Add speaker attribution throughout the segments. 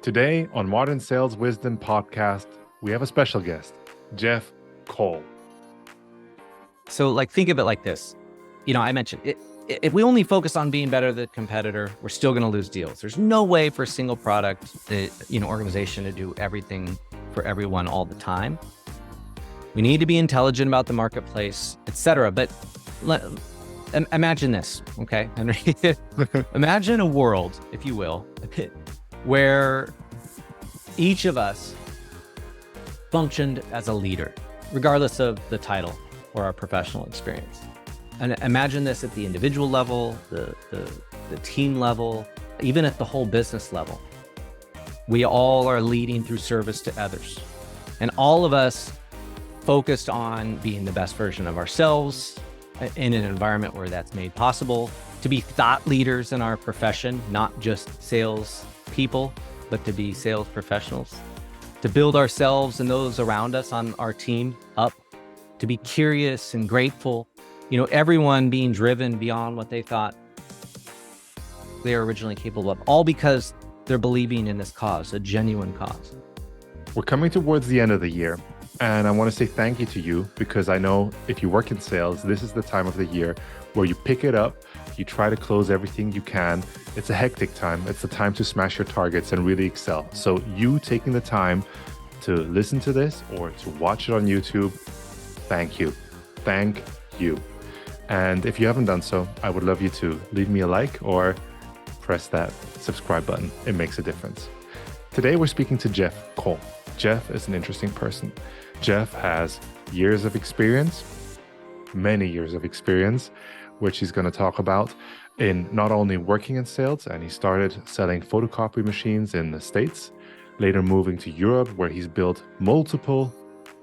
Speaker 1: Today on Modern Sales Wisdom Podcast, we have a special guest, Jeff Koll.
Speaker 2: So think of it like this. I mentioned it. If we only focus on being better than the competitor, we're still going to lose deals. There's no way for a single product, organization to do everything for everyone all the time. We need to be intelligent about the marketplace, etc. But imagine this, okay, Henry? Imagine a world, if you will, where each of us functioned as a leader, regardless of the title or our professional experience. And imagine this at the individual level, the team level, even at the whole business level. We all are leading through service to others. And all of us focused on being the best version of ourselves in an environment where that's made possible, to be thought leaders in our profession, not just sales people, but to be sales professionals, to build ourselves and those around us on our team up, to be curious and grateful, everyone being driven beyond what they thought they were originally capable of, all because they're believing in this cause, a genuine cause.
Speaker 1: We're coming towards the end of the year, and I want to say thank you to you, because I know if you work in sales, this is the time of the year where you pick it up, you try to close everything you can. It's a hectic time. It's the time to smash your targets and really excel. So you taking the time to listen to this or to watch it on YouTube, thank you. Thank you. And if you haven't done so, I would love you to leave me a like or press that subscribe button. It makes a difference. Today, we're speaking to Jeff Koll. Jeff is an interesting person. Jeff has years of experience, many years of experience, which he's going to talk about in not only working in sales, and he started selling photocopy machines in the States, later moving to Europe, where he's built multiple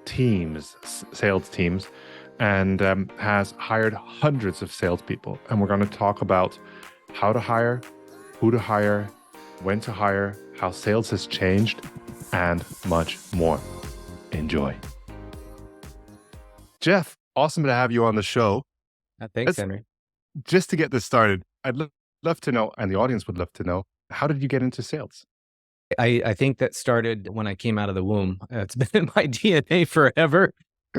Speaker 1: teams, sales teams, and has hired hundreds of salespeople. And we're going to talk about how to hire, who to hire, when to hire, how sales has changed, and much more. Enjoy. Jeff, awesome to have you on the show.
Speaker 2: Thanks, Henry.
Speaker 1: Just to get this started, I'd love to know, and the audience would love to know, how did you get into sales?
Speaker 2: I think that started when I came out of the womb. It's been in my DNA forever.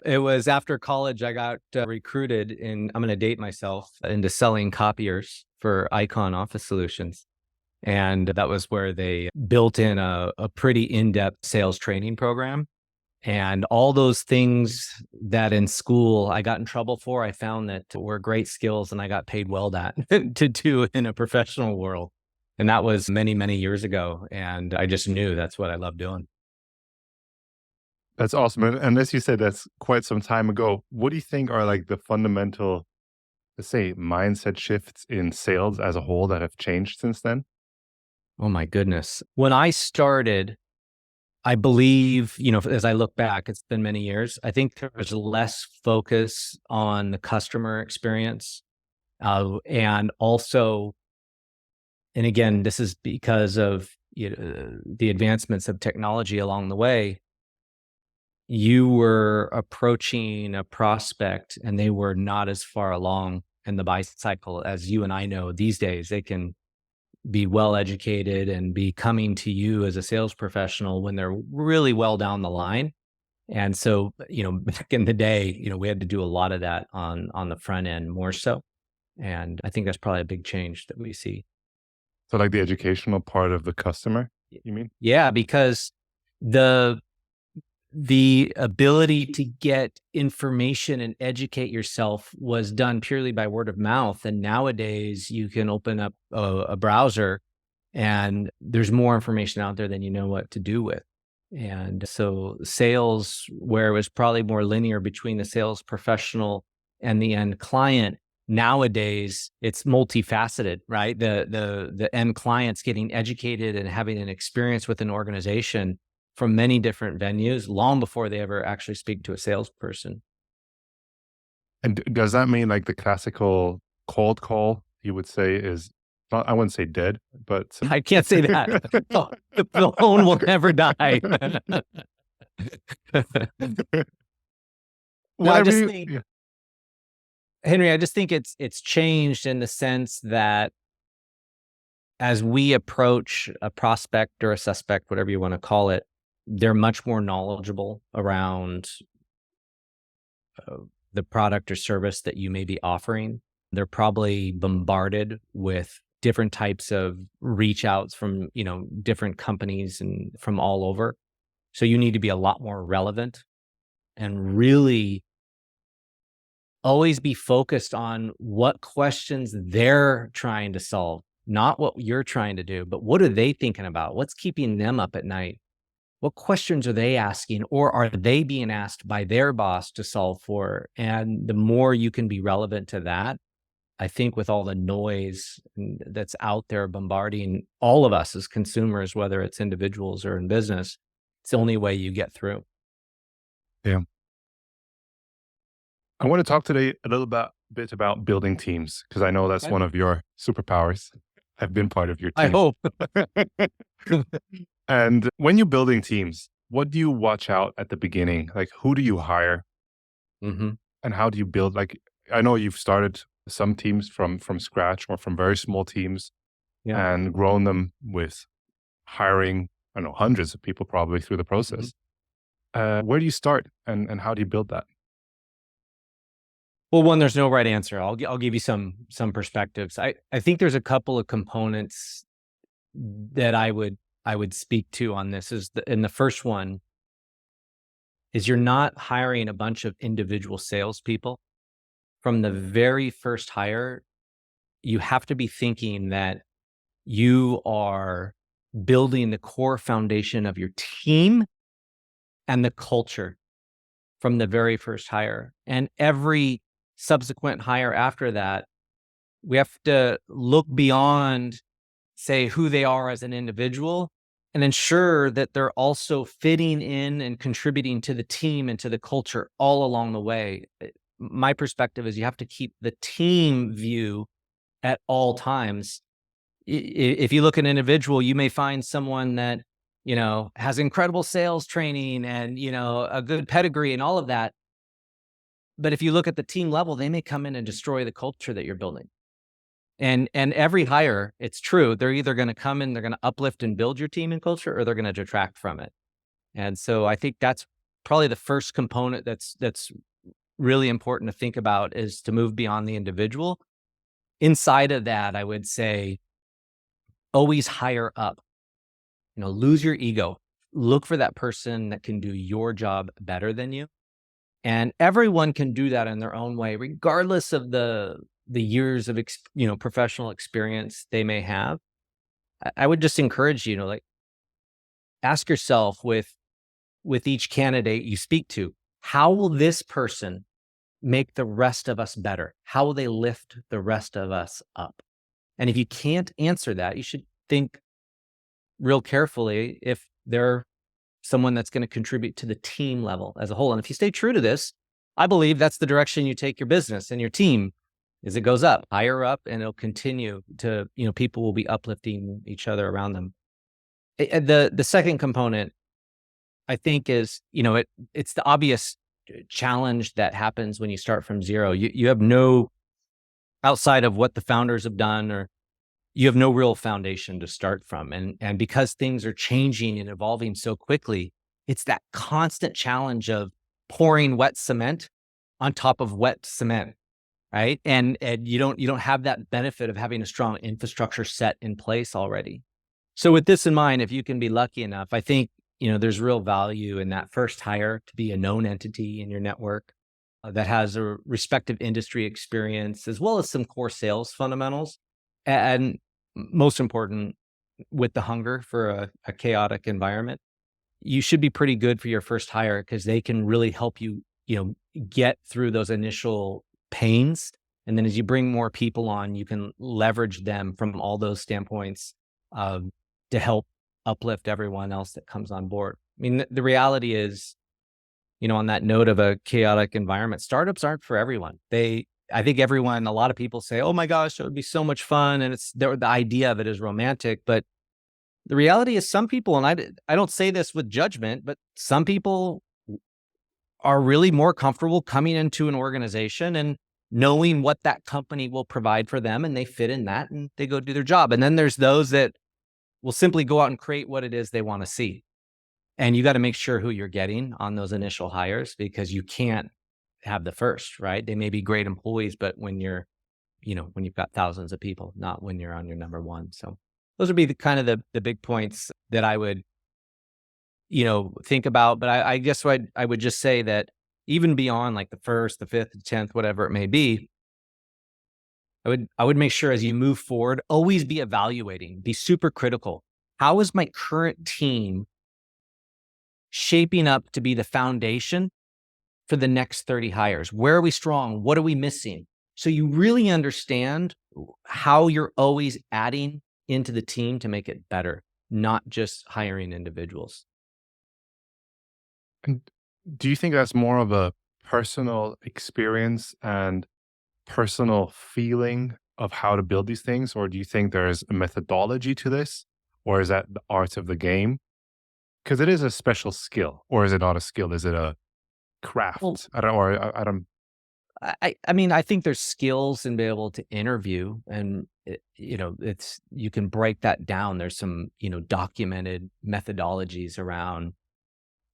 Speaker 2: It was after college, I got recruited I'm going to date myself, into selling copiers for Icon Office Solutions. And that was where they built in a pretty in-depth sales training program. And all those things that in school I got in trouble for, I found that were great skills and I got paid well to do in a professional world. And that was many, many years ago. And I just knew that's what I love doing.
Speaker 1: That's awesome. And as you said, that's quite some time ago. What do you think are the fundamental, let's say, mindset shifts in sales as a whole that have changed since then?
Speaker 2: Oh my goodness. When I started, I believe, as I look back, it's been many years. I think there was less focus on the customer experience. And also, and again, this is because of the advancements of technology along the way. You were approaching a prospect and they were not as far along in the buy cycle as you and I know these days. They can be well educated and be coming to you as a sales professional when they're really well down the line. And so, back in the day, we had to do a lot of that on the front end more so. And I think that's probably a big change that we see.
Speaker 1: So the educational part of the customer, you mean?
Speaker 2: Yeah, because the ability to get information and educate yourself was done purely by word of mouth. And nowadays you can open up a browser and there's more information out there than you know what to do with. And so sales, where it was probably more linear between the sales professional and the end client, nowadays it's multifaceted, right? The end client's getting educated and having an experience with an organization from many different venues long before they ever actually speak to a salesperson.
Speaker 1: And does that mean the classical cold call, you would say, is not, I wouldn't say dead, but
Speaker 2: I can't say that. The phone will never die. Henry, I just think it's changed in the sense that as we approach a prospect or a suspect, whatever you want to call it, they're much more knowledgeable around the product or service that you may be offering. They're probably bombarded with different types of reach outs from, different companies and from all over. So you need to be a lot more relevant and really always be focused on what questions they're trying to solve, not what you're trying to do, but what are they thinking about? What's keeping them up at night? What questions are they asking, or are they being asked by their boss to solve for? And the more you can be relevant to that, I think with all the noise that's out there bombarding all of us as consumers, whether it's individuals or in business, it's the only way you get through.
Speaker 1: Yeah. I want to talk today a little bit about building teams, because I know that's
Speaker 2: Okay.
Speaker 1: one of your superpowers. I've been part of your
Speaker 2: I
Speaker 1: team.
Speaker 2: hope.
Speaker 1: And when you're building teams, what do you watch out at the beginning? Like, who do you hire
Speaker 2: hmm
Speaker 1: and how do you build? Like, I know you've started some teams from scratch or from very small teams
Speaker 2: Yeah.
Speaker 1: and grown them with hiring, I don't know, hundreds of people probably through the process. Where do you start and how do you build that?
Speaker 2: Well, one, there's no right answer. I'll give you some perspectives. I think there's a couple of components that I would speak to on this. And the first one is you're not hiring a bunch of individual salespeople. From the very first hire, you have to be thinking that you are building the core foundation of your team and the culture from the very first hire. And every subsequent hire after that, we have to look beyond, say, who they are as an individual and ensure that they're also fitting in and contributing to the team and to the culture all along the way. My perspective is you have to keep the team view at all times. If you look at an individual, you may find someone that, has incredible sales training and, a good pedigree and all of that. But if you look at the team level, they may come in and destroy the culture that you're building. And every hire, it's true, they're either going to come in, they're going to uplift and build your team and culture, or they're going to detract from it. And so I think that's probably the first component that's really important to think about, is to move beyond the individual. Inside of that, I would say always hire up. Lose your ego. Look for that person that can do your job better than you. And everyone can do that in their own way, regardless of the years of professional experience they may have. I would just encourage you to ask yourself with each candidate you speak to, how will this person make the rest of us better? How will they lift the rest of us up? And if you can't answer that, you should think real carefully if they're someone that's going to contribute to the team level as a whole. And if you stay true to this, I believe that's the direction you take your business and your team, is it goes up, higher up, and it'll continue to, people will be uplifting each other around them. The second component, I think, is, it's the obvious challenge that happens when you start from zero. You have no, outside of what the founders have done, or you have no real foundation to start from. And because things are changing and evolving so quickly, it's that constant challenge of pouring wet cement on top of wet cement, right? And you don't have that benefit of having a strong infrastructure set in place already. So with this in mind, if you can be lucky enough, I think, there's real value in that first hire to be a known entity in your network that has a respective industry experience, as well as some core sales fundamentals. And most important, with the hunger for a chaotic environment, you should be pretty good for your first hire, because they can really help you, get through those initial pains. And then as you bring more people on, you can leverage them from all those standpoints to help uplift everyone else that comes on board. I mean, the reality is, on that note of a chaotic environment, startups aren't for everyone. I think a lot of people say, oh my gosh, it would be so much fun. And the idea of it is romantic, but the reality is some people, and I don't say this with judgment, but some people are really more comfortable coming into an organization and knowing what that company will provide for them, and they fit in that and they go do their job. And then there's those that will simply go out and create what it is they want to see. And you got to make sure who you're getting on those initial hires, because you can't have the first, right? They may be great employees, but when you're, when you've got thousands of people, not when you're on your number one. So those would be the kind of the big points that I would, think about. But I guess I would just say that even beyond like the first, the fifth, the 10th, whatever it may be, I would make sure as you move forward, always be evaluating, be super critical. How is my current team shaping up to be the foundation for the next 30 hires? Where are we strong? What are we missing? So you really understand how you're always adding into the team to make it better, not just hiring individuals.
Speaker 1: And do you think that's more of a personal experience and personal feeling of how to build these things? Or do you think there's a methodology to this? Or is that the art of the game? Because it is a special skill. Or is it not a skill? Is it a
Speaker 2: Well,
Speaker 1: craft? I don't.
Speaker 2: I mean, I think there's skills in being able to interview, and you can break that down. There's some, documented methodologies around,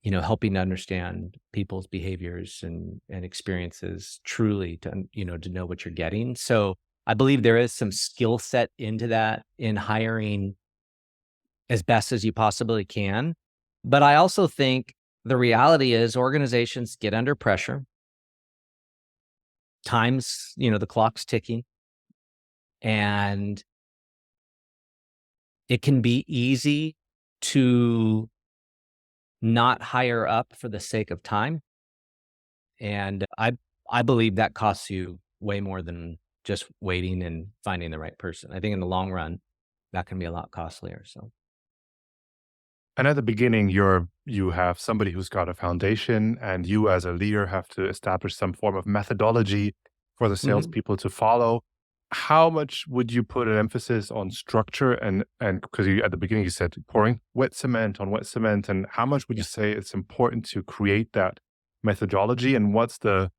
Speaker 2: helping to understand people's behaviors and experiences truly to know what you're getting. So I believe there is some skill set into that in hiring as best as you possibly can. But I also think the reality is organizations get under pressure. Times, the clock's ticking, and it can be easy to not hire up for the sake of time. And I believe that costs you way more than just waiting and finding the right person. I think in the long run, that can be a lot costlier. So,
Speaker 1: And at the beginning, you have somebody who's got a foundation, and you as a leader have to establish some form of methodology for the
Speaker 2: mhm,
Speaker 1: salespeople to follow. How much would you put an emphasis on structure and because you at the beginning you said pouring wet cement on wet cement, and how much would you
Speaker 2: yeah.
Speaker 1: say it's important to create that methodology? And what's the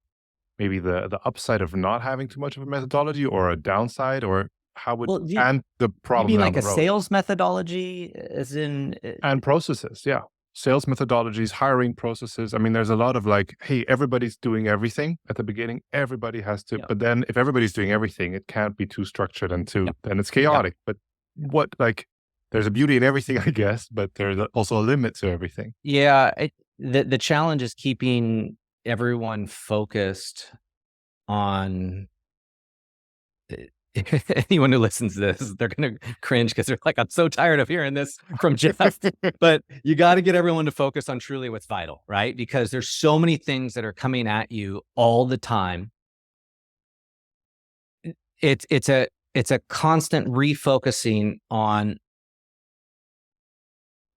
Speaker 1: maybe the upside of not having too much of a methodology, or a downside, or how would
Speaker 2: Well, do
Speaker 1: and the
Speaker 2: you
Speaker 1: problem
Speaker 2: mean
Speaker 1: down
Speaker 2: like
Speaker 1: the
Speaker 2: a
Speaker 1: road?
Speaker 2: sales methodology, as in?
Speaker 1: And processes, yeah. Sales methodologies, hiring processes. I mean, there's a lot of like, hey, everybody's doing everything at the beginning. Everybody has to,
Speaker 2: Yeah,
Speaker 1: but then if everybody's doing everything, it can't be too structured and
Speaker 2: yeah,
Speaker 1: too, then it's
Speaker 2: yeah,
Speaker 1: chaotic. But what, like, there's a beauty in everything, I guess, but there's also a limit to everything.
Speaker 2: yeah. The challenge is keeping everyone focused on anyone who listens to this. They're going to cringe because they're like, I'm so tired of hearing this from Jeff. But you got to get everyone to focus on truly what's vital, right? Because there's so many things that are coming at you all the time. It's a constant refocusing on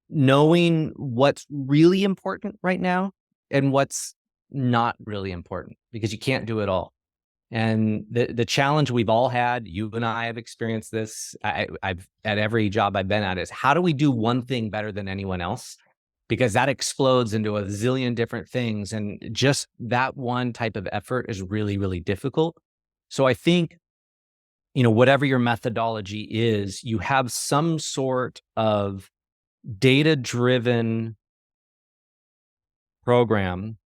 Speaker 2: knowing what's really important right now and what's not really important, because you can't do it all. And the challenge we've all had, you and I have experienced this. I've at every job I've been at, is how do we do one thing better than anyone else? Because that explodes into a zillion different things, and just that one type of effort is really, really difficult. So I think, whatever your methodology is, you have some sort of data-driven program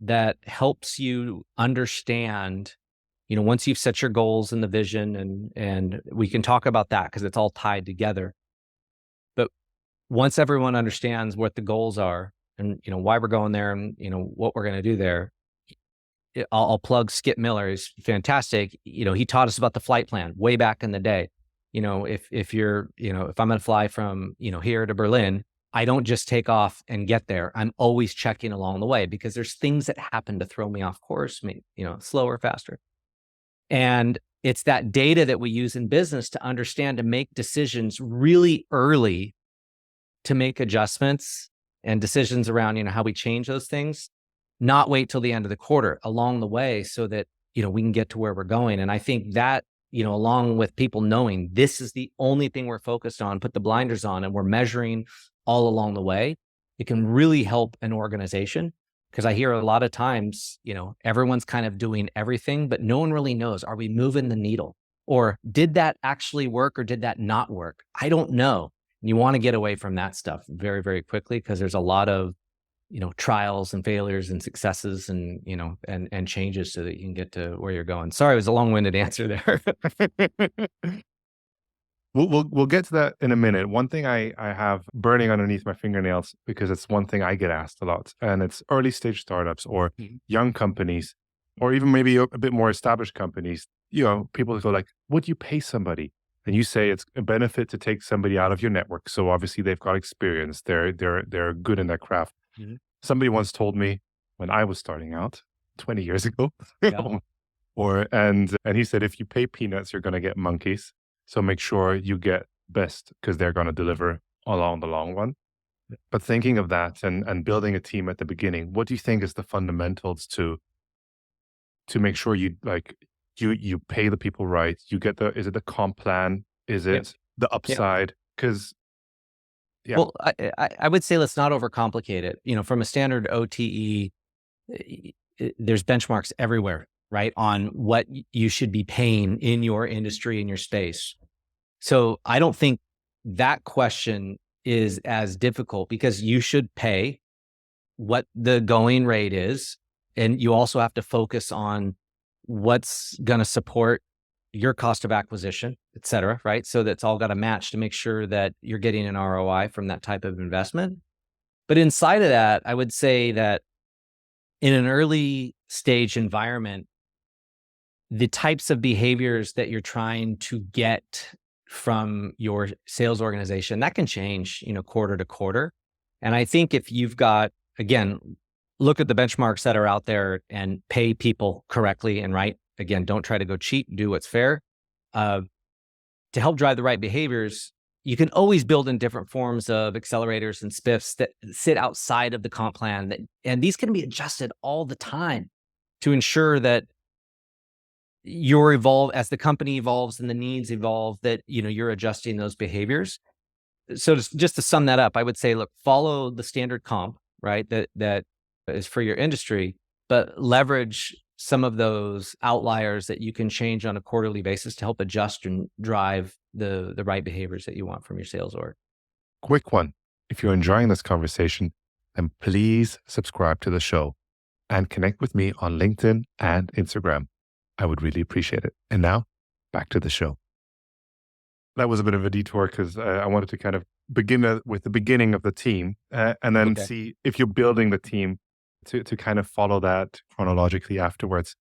Speaker 2: that helps you understand, once you've set your goals and the vision, and we can talk about that because it's all tied together. But once everyone understands what the goals are, and why we're going there, and what we're going to do there, I'll plug Skip Miller. He's fantastic. He taught us about the flight plan way back in the day. If you're, if I'm going to fly from, here to Berlin, I don't just take off and get there. I'm always checking along the way, because there's things that happen to throw me off course, slower, faster. And it's that data that we use in business to understand, to make decisions really early, to make adjustments and decisions around, how we change those things, not wait till the end of the quarter along the way, so that, we can get to where we're going. And I think that, along with people knowing this is the only thing we're focused on, put the blinders on, and we're measuring all along the way, it can really help an organization. Because I hear a lot of times, everyone's kind of doing everything, but no one really knows, are we moving the needle? Or did that actually work or did that not work? I don't know. And you want to get away from that stuff very, very quickly because there's a lot of, trials and failures and successes and, and changes so that you can get to where you're going. Sorry, it was a long-winded answer there.
Speaker 1: We'll get to that in a minute. One thing I have burning underneath my fingernails, because it's one thing I get asked a lot, and it's early stage startups or young companies, or even maybe a bit more established companies. People go like, "Would you pay somebody?" And you say it's a benefit to take somebody out of your network. So obviously they've got experience. They're good in their craft.
Speaker 2: Mhm.
Speaker 1: Somebody once told me when I was starting out 20 years ago,
Speaker 2: Yeah.
Speaker 1: and he said, if you pay peanuts, you're going to get monkeys. So make sure you get best because they're going to deliver along the long run. But thinking of that and building a team at the beginning, what do you think is the fundamentals to make sure you pay the people right? You get is it the comp plan? Is
Speaker 2: Yep.
Speaker 1: it the
Speaker 2: Yep.
Speaker 1: upside? Because
Speaker 2: Well, I would say let's not overcomplicate it. From a standard OTE, there's benchmarks everywhere, right? On what you should be paying in your industry, in your space. So I don't think that question is as difficult because you should pay what the going rate is. And you also have to focus on what's going to support your cost of acquisition, et cetera, right? So that's all got to match to make sure that you're getting an ROI from that type of investment. But inside of that, I would say that in an early stage environment, the types of behaviors that you're trying to get from your sales organization, that can change, quarter to quarter. And I think if you've got, again, look at the benchmarks that are out there and pay people correctly and right. Again, don't try to go cheap, do what's fair. To help drive the right behaviors, you can always build in different forms of accelerators and spiffs that sit outside of the comp plan. And these can be adjusted all the time to ensure that you're as the company evolves and the needs evolve, that you're adjusting those behaviors. So just to sum that up, I would say, look, follow the standard comp, right? That is for your industry, but leverage some of those outliers that you can change on a quarterly basis to help adjust and drive the right behaviors that you want from your sales org.
Speaker 1: quick one. If you're enjoying this conversation, then please subscribe to the show and connect with me on LinkedIn and Instagram. I would really appreciate it. And now back to the show. That was a bit of a detour because I wanted to kind of begin with the beginning of the team and then see if you're building the team to kind of follow that chronologically afterwards.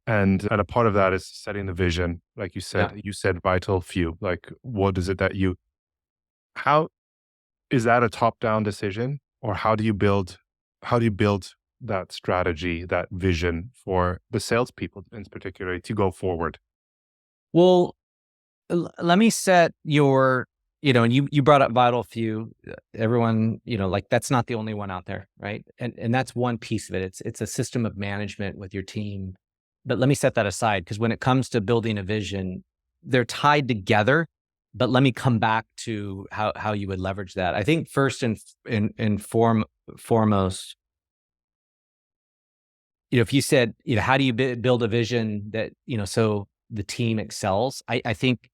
Speaker 1: And a part of that is setting the vision. Like you said vital few. Like, what is it that how is that a top-down decision, or how do you build that strategy, that vision for the salespeople in particular to go forward?
Speaker 2: Well, let me set your, and you brought up vital few. Everyone, like that's not the only one out there, right? And that's one piece of it. It's a system of management with your team. But let me set that aside, because when it comes to building a vision, they're tied together. But let me come back to how you would leverage that. I think first and foremost, if you said, how do you build a vision that, so the team excels? I think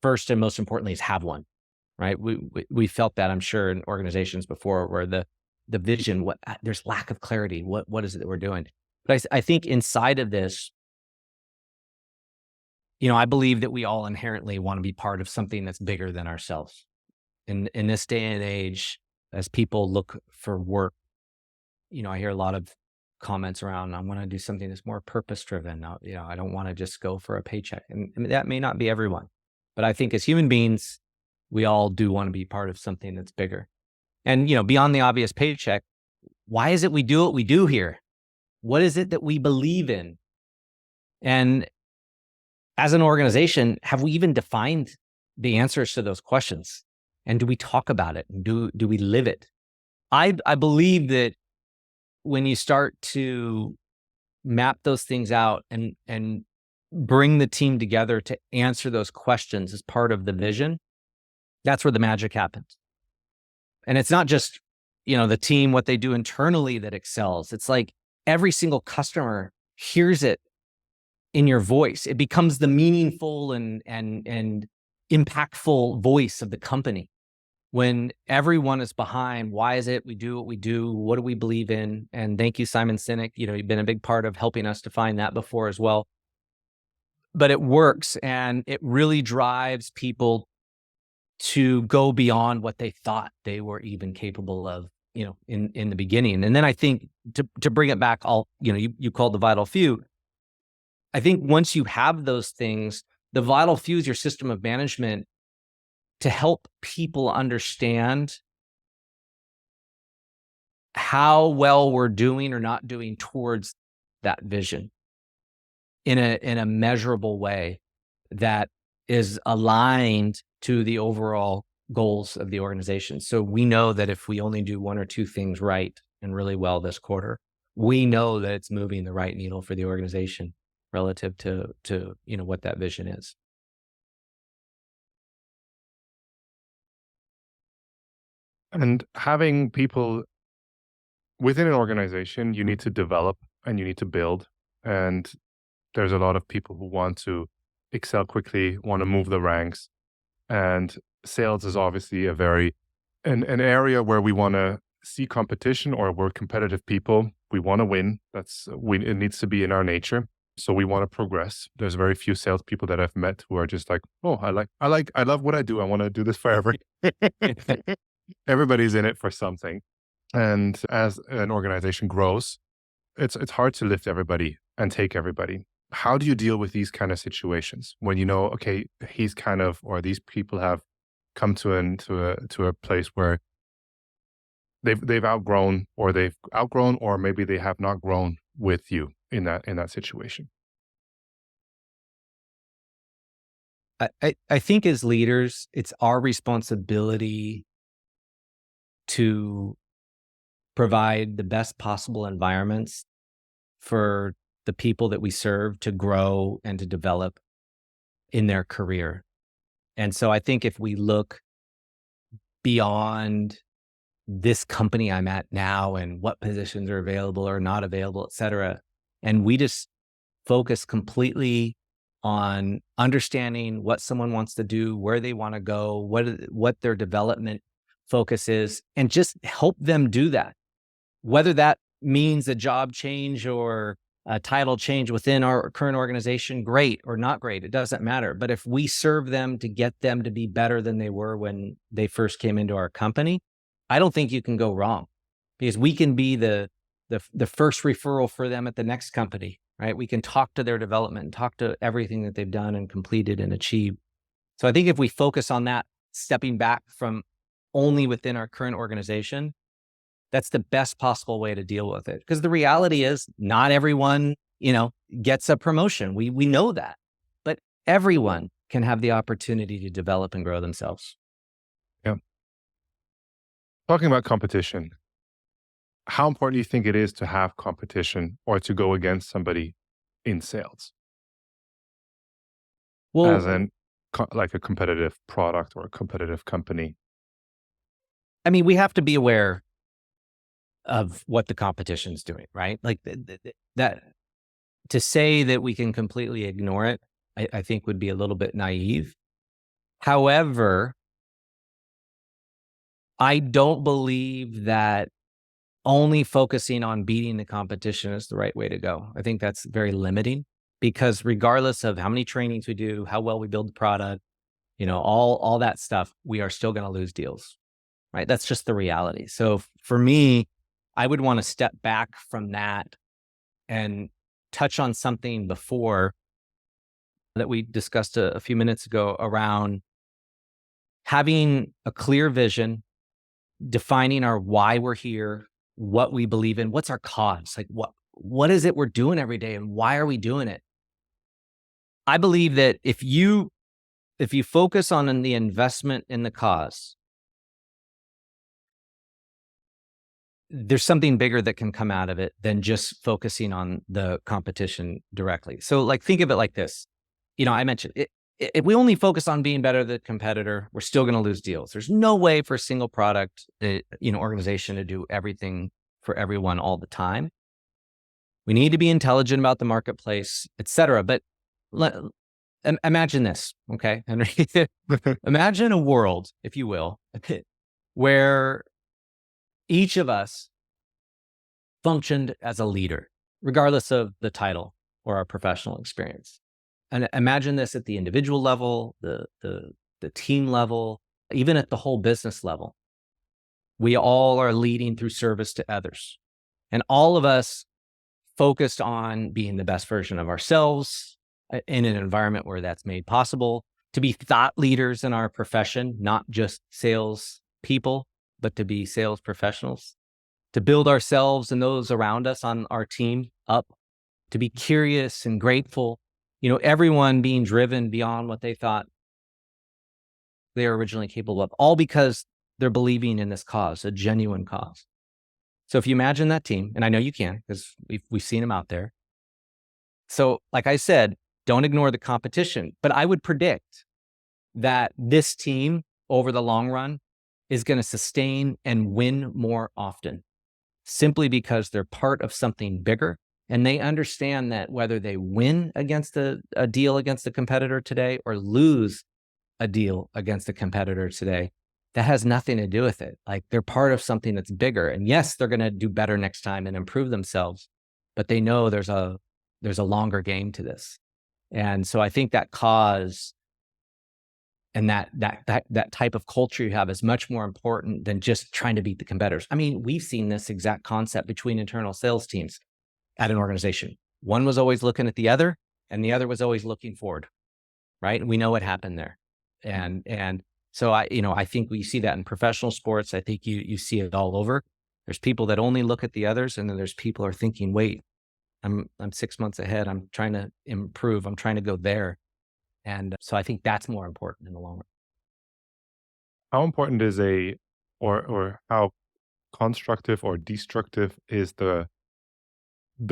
Speaker 2: first and most importantly is have one, right? We felt that, I'm sure, in organizations before, where the vision, there's lack of clarity. What is it that we're doing? But I think inside of this, I believe that we all inherently want to be part of something that's bigger than ourselves. In this day and age, as people look for work, I hear a lot of comments around, I want to do something that's more purpose-driven. I don't want to just go for a paycheck. And that may not be everyone. But I think as human beings, we all do want to be part of something that's bigger. And, beyond the obvious paycheck, why is it we do what we do here? What is it that we believe in? And as an organization, have we even defined the answers to those questions? And do we talk about it? And do we live it? I believe that when you start to map those things out and bring the team together to answer those questions as part of the vision, that's where the magic happens. And it's not just, the team, what they do internally that excels. It's like every single customer hears it in your voice. It becomes the meaningful and impactful voice of the company. When everyone is behind, why is it we do what we do? What do we believe in? And thank you, Simon Sinek. You've been a big part of helping us define that before as well. But it works, and it really drives people to go beyond what they thought they were even capable of, in the beginning. And then I think to bring it back, you called the vital few. I think once you have those things, the vital few is your system of management to help people understand how well we're doing or not doing towards that vision in a measurable way that is aligned to the overall goals of the organization. So we know that if we only do one or two things right and really well this quarter, we know that it's moving the right needle for the organization relative to what that vision is.
Speaker 1: And having people within an organization, you need to develop and you need to build. And there's a lot of people who want to excel quickly, want to move the ranks. And sales is obviously an area where we want to see competition, or we're competitive people. We want to win. It needs to be in our nature. So we want to progress. There's very few salespeople that I've met who are just like, oh, I love what I do. I want to do this forever. Everybody's in it for something. And as an organization grows, it's hard to lift everybody and take everybody. How do you deal with these kind of situations when okay, or these people have come to a place where they've outgrown, or maybe they have not grown with you in that situation?
Speaker 2: I think as leaders, it's our responsibility to provide the best possible environments for the people that we serve to grow and to develop in their career. And so I think if we look beyond this company I'm at now and what positions are available or not available, et cetera, and we just focus completely on understanding what someone wants to do, where they want to go, what their development focus is, and just help them do that. Whether that means a job change or a title change within our current organization, great or not great, it doesn't matter. But if we serve them to get them to be better than they were when they first came into our company, I don't think you can go wrong, because we can be the first referral for them at the next company, right? We can talk to their development and talk to everything that they've done and completed and achieved. So I think if we focus on that, stepping back from only within our current organization, that's the best possible way to deal with it. Because the reality is not everyone, gets a promotion. We know that, but everyone can have the opportunity to develop and grow themselves.
Speaker 1: Yeah. Talking about competition, how important do you think it is to have competition or to go against somebody in sales?
Speaker 2: Well,
Speaker 1: As in like a competitive product or a competitive company?
Speaker 2: I mean, we have to be aware of what the competition's doing, right? Like that, to say that we can completely ignore it, I think would be a little bit naive. However, I don't believe that only focusing on beating the competition is the right way to go. I think that's very limiting, because regardless of how many trainings we do, how well we build the product, all that stuff, we are still going to lose deals, right? That's just the reality. So for me, I would want to step back from that and touch on something before that we discussed a few minutes ago around having a clear vision, defining our why we're here, what we believe in, what's our cause, like what is it we're doing every day and why are we doing it? I believe that if you focus on the investment in the cause, there's something bigger that can come out of it than just focusing on the competition directly. So think of it like this. I mentioned it. If we only focus on being better than the competitor, we're still going to lose deals. There's no way for a single product, organization to do everything for everyone all the time. We need to be intelligent about the marketplace, et cetera. But imagine this, okay, Henry? Imagine a world, if you will, where each of us functioned as a leader, regardless of the title or our professional experience. And imagine this at the individual level, the team level, even at the whole business level. We all are leading through service to others. And all of us focused on being the best version of ourselves in an environment where that's made possible, to be thought leaders in our profession, not just sales people, but to be sales professionals, to build ourselves and those around us on our team up, to be curious and grateful, everyone being driven beyond what they thought they were originally capable of, all because they're believing in this cause, a genuine cause. So if you imagine that team, and I know you can because we've seen them out there. So like I said, don't ignore the competition, but I would predict that this team over the long run is going to sustain and win more often, simply because they're part of something bigger. And they understand that whether they win against a deal against a competitor today or lose a deal against a competitor today, that has nothing to do with it. Like, they're part of something that's bigger. And yes, they're going to do better next time and improve themselves, but they know there's a longer game to this. And so I think that cause and that type of culture you have is much more important than just trying to beat the competitors. I mean, we've seen this exact concept between internal sales teams at an organization. One was always looking at the other, and the other was always looking forward, right? And we know what happened there. And so I think we see that in professional sports. I think you see it all over. There's people that only look at the others, and then there's people who are thinking, wait, I'm 6 months ahead. I'm trying to improve. I'm trying to go there. And so I think that's more important in the long run.
Speaker 1: How important is or how constructive or destructive is the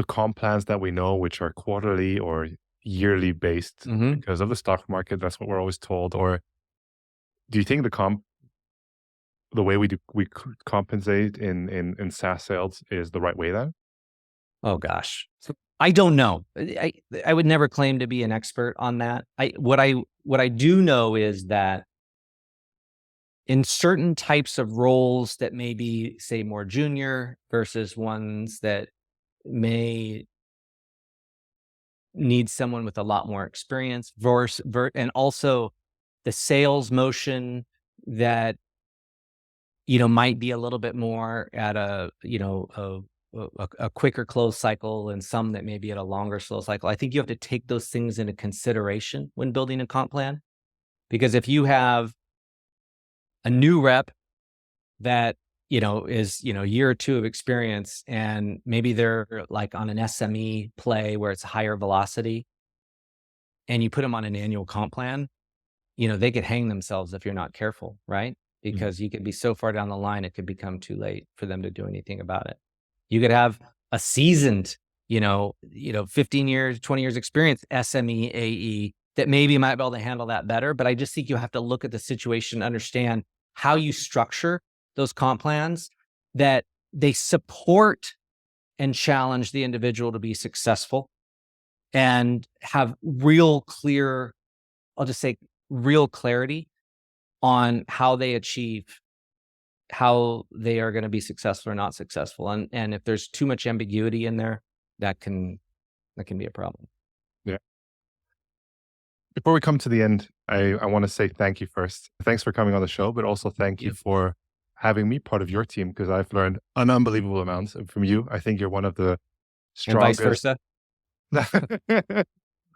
Speaker 1: comp plans that we know, which are quarterly or yearly based
Speaker 2: Mm-hmm.
Speaker 1: because of the stock market? That's what we're always told. Or do you think the way we compensate in SaaS sales is the right way then?
Speaker 2: Oh gosh, so I don't know. I would never claim to be an expert on that. What I do know is that in certain types of roles that may be, say, more junior versus ones that may need someone with a lot more experience, and also the sales motion that might be a little bit more at a quicker close cycle, and some that may be at a longer slow cycle. I think you have to take those things into consideration when building a comp plan, because if you have a new rep that is a year or two of experience, and maybe they're like on an SME play where it's higher velocity, and you put them on an annual comp plan, they could hang themselves if you're not careful, right? Because you could be so far down the line, it could become too late for them to do anything about it. You could have a seasoned, 15 years, 20 years experience SME AE that maybe might be able to handle that better. But I just think you have to look at the situation, understand how you structure those comp plans, that they support and challenge the individual to be successful, and have real clarity on how they achieve, how they are going to be successful or not successful. And if there's too much ambiguity in there, that can be a problem.
Speaker 1: Yeah. Before we come to the end, I want to say thank you first. Thanks for coming on the show, but also thank you for having me part of your team, because I've learned an unbelievable amount from you. I think you're one of the strongest.
Speaker 2: And vice versa.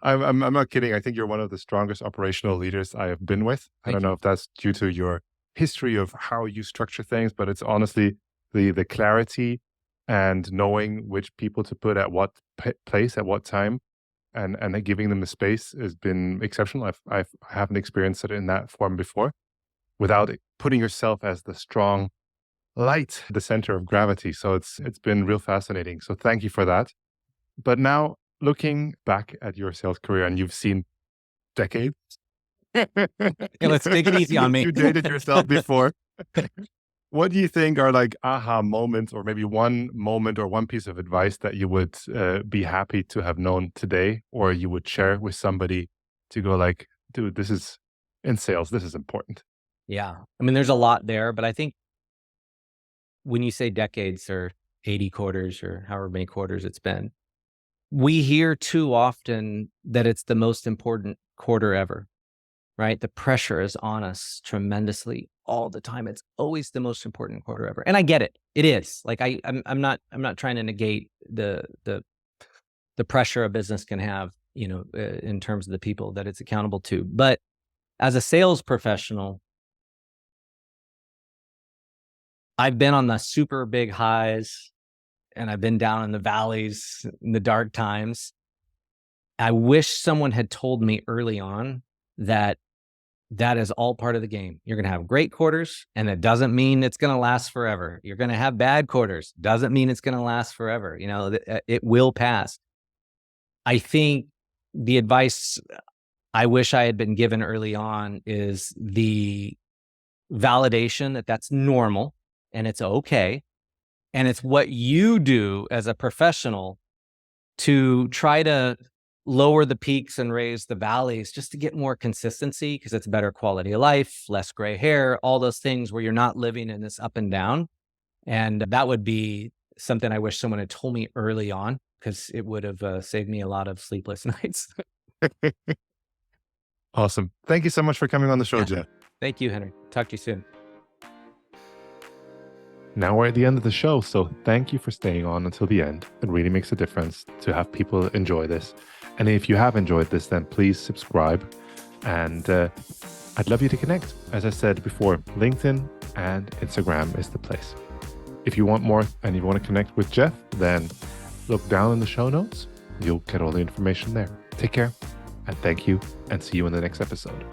Speaker 1: I'm not kidding. I think you're one of the strongest operational leaders I have been with. I don't know if that's due to your history of how you structure things, but it's honestly the clarity and knowing which people to put at what place at what time, and giving them the space has been exceptional. I haven't experienced it in that form before, without putting yourself as the strong light, the center of gravity. So it's been real fascinating. So thank you for that. But now, looking back at your sales career, and you've seen decades.
Speaker 2: Let's take it easy on me.
Speaker 1: You dated yourself before. What do you think are like aha moments, or maybe one moment or one piece of advice that you would be happy to have known today, or you would share with somebody to go like, dude, this is in sales, this is important.
Speaker 2: Yeah. I mean, there's a lot there, but I think when you say decades or 80 quarters or however many quarters it's been, we hear too often that it's the most important quarter ever, right? The pressure is on us tremendously all the time. It's always the most important quarter ever. And I get it. It is. Like I'm not trying to negate the pressure a business can have, in terms of the people that it's accountable to. But as a sales professional, I've been on the super big highs and I've been down in the valleys in the dark times. I wish someone had told me early on that that is all part of the game. You're going to have great quarters, and that doesn't mean it's going to last forever. You're going to have bad quarters. Doesn't mean it's going to last forever. It will pass. I think the advice I wish I had been given early on is the validation that that's normal and it's okay. And it's what you do as a professional to try to lower the peaks and raise the valleys just to get more consistency, because it's better quality of life, less gray hair, all those things where you're not living in this up and down. And that would be something I wish someone had told me early on, because it would have saved me a lot of sleepless nights.
Speaker 1: Awesome. Thank you so much for coming on the show,
Speaker 2: Yeah.
Speaker 1: Jeff.
Speaker 2: Thank you, Henry. Talk to you soon.
Speaker 1: Now we're at the end of the show, so thank you for staying on until the end. It really makes a difference to have people enjoy this. And if you have enjoyed this, then please subscribe. And I'd love you to connect. As I said before, LinkedIn and Instagram is the place. If you want more and you want to connect with Jeff, then look down in the show notes. You'll get all the information there. Take care, and thank you, and see you in the next episode.